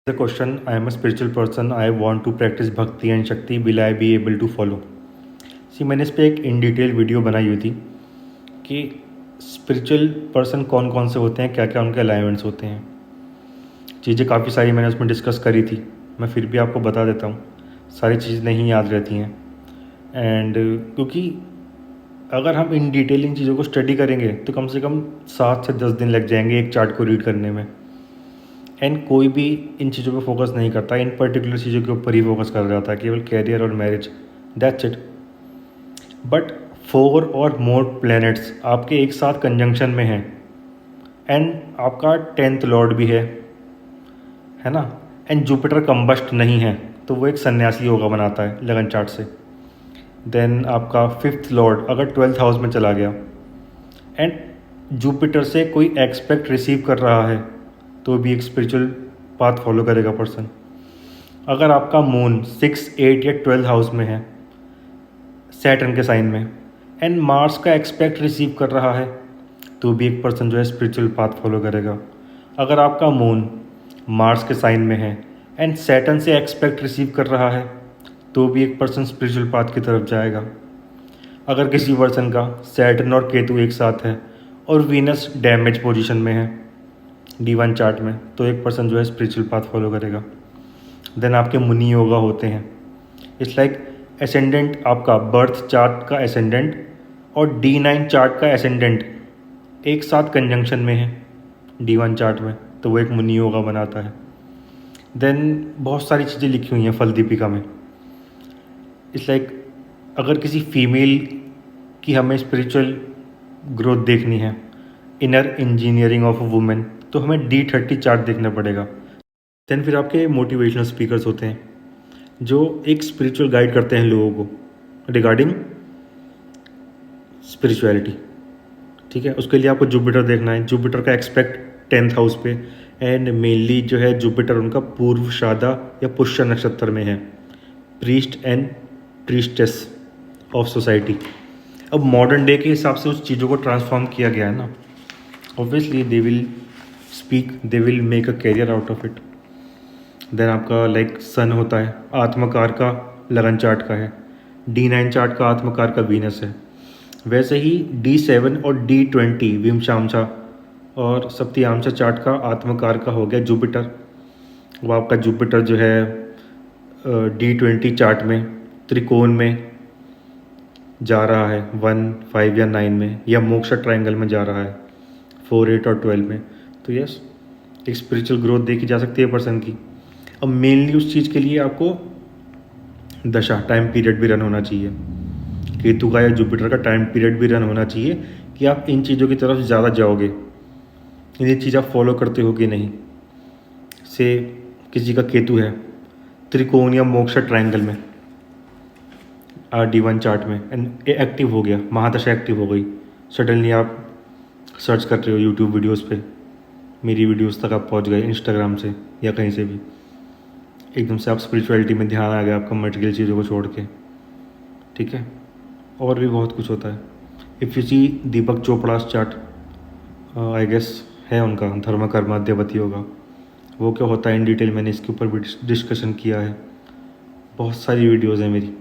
The question, I am a spiritual person, I want to practice bhakti and shakti, will I be able to follow? सी मैंने इस पर एक in detail video बनाई हुई थी कि स्पिरिचुअल पर्सन कौन कौन से होते हैं, क्या क्या उनके अलाइनमेंट्स होते हैं। चीज़ें काफ़ी सारी मैंने उसमें डिस्कस करी थी, मैं फिर भी आपको बता देता हूँ, सारी चीज़ें नहीं याद रहती हैं। एंड क्योंकि अगर हम इन डिटेल इन चीज़ों को स्टडी करेंगे तो कम से कम 7 से 10 दिन लग जाएंगे एक चार्ट को रीड करने में। एंड कोई भी इन चीज़ों पे फोकस नहीं करता, इन पर्टिकुलर चीज़ों के ऊपर ही फोकस कर रहा था, केवल कैरियर और मैरिज, दैट्स इट। बट 4 और मोर प्लैनेट्स आपके एक साथ कंजंक्शन में हैं, एंड आपका 10th लॉर्ड भी है ना, एंड जुपिटर कंबस्ट नहीं है तो वो एक सन्यासी योगा बनाता है लगन चार्ट से। देन आपका 5th लॉर्ड अगर 12th हाउस में चला गया एंड जुपिटर से कोई एक्सपेक्ट रिसीव कर रहा है तो भी एक स्पिरिचुअल पाथ फॉलो करेगा पर्सन। अगर आपका मून 6, 8 या 12 हाउस में है सैटर्न के साइन में, एंड मार्स का एक्सपेक्ट रिसीव कर रहा है तो भी एक पर्सन जो है स्पिरिचुअल पाथ फॉलो करेगा। अगर आपका मून मार्स के साइन में है एंड सैटर्न से एक्सपेक्ट रिसीव कर रहा है तो भी एक पर्सन स्पिरिचुअल पाथ की तरफ जाएगा। अगर किसी पर्सन का सैटर्न और केतु एक साथ है और वीनस डैमेज पोजीशन में है D1 चार्ट में, तो एक पर्सन जो है स्पिरिचुअल पाथ फॉलो करेगा। देन आपके मुनि योगा होते हैं, इट्स लाइक एसेंडेंट, आपका बर्थ चार्ट का एसेंडेंट और D9 चार्ट का एसेंडेंट एक साथ कंजंक्शन में है D1 चार्ट में, तो वो एक मुनि योगा बनाता है। देन बहुत सारी चीज़ें लिखी हुई हैं फल दीपिका में। इट्स लाइक अगर किसी फीमेल की हमें स्पिरिचुअल ग्रोथ देखनी है, inner engineering of a women, तो हमें D30 चार्ट देखना पड़ेगा। देन फिर आपके मोटिवेशनल स्पीकर्स होते हैं जो एक स्पिरिचुअल गाइड करते हैं लोगों को रिगार्डिंग स्पिरिचुअलिटी, ठीक है। उसके लिए आपको जुपिटर देखना है, जुपिटर का एक्सपेक्ट 10th हाउस पे, एंड मेनली जो है जुपिटर उनका पूर्व श्राद्धा या पुष्य नक्षत्र में है, priest and priestess of society. अब मॉडर्न डे के हिसाब से उस चीज़ों को ट्रांसफॉर्म किया गया है ना, obviously they will speak, they will make a career out of it. Then आपका लाइक सन होता है, आत्मकार का लगन चार्ट का है, D9 चार्ट का आत्मकार का वीनस है। वैसे ही D7 और D20 विमशामशा और सप्तियामशा चार्ट का आत्मकार का हो गया जुपिटर। वो आपका जुपिटर जो है D20 चार्ट में त्रिकोण में जा रहा है 1, 5 या 9 में, या मोक्ष ट्रायंगल में जा रहा है 4, 8 और 12 में। तो यस, एक स्पिरिचुअल ग्रोथ देखी जा सकती है पर्सन की। अब मेनली उस चीज़ के लिए आपको दशा टाइम पीरियड भी रन होना चाहिए, केतु का या जुपिटर का टाइम पीरियड भी रन होना चाहिए कि आप इन चीज़ों की तरफ ज़्यादा जाओगे, ये चीज़ आप फॉलो करते हो कि नहीं। से किसी का केतु है त्रिकोण या मोक्ष ट्रायंगल में D1 चार्ट में, एंड एक्टिव हो गया, महादशा एक्टिव हो गई, सडनली आप सर्च कर रहे हो यूट्यूब वीडियोस पे, मेरी वीडियोस तक आप पहुंच गए इंस्टाग्राम से या कहीं से भी, एकदम से आप स्पिरिचुअलिटी में ध्यान आ गया आपका मटेरियल चीज़ों को छोड़ के, ठीक है। और भी बहुत कुछ होता है। If you see Deepak Chopra's chart, I guess है उनका धर्म कर्माद्यवती होगा, वो क्या होता है इन डिटेल मैंने इसके ऊपर भी डिस्कशन किया है, बहुत सारी वीडियोज़ हैं मेरी।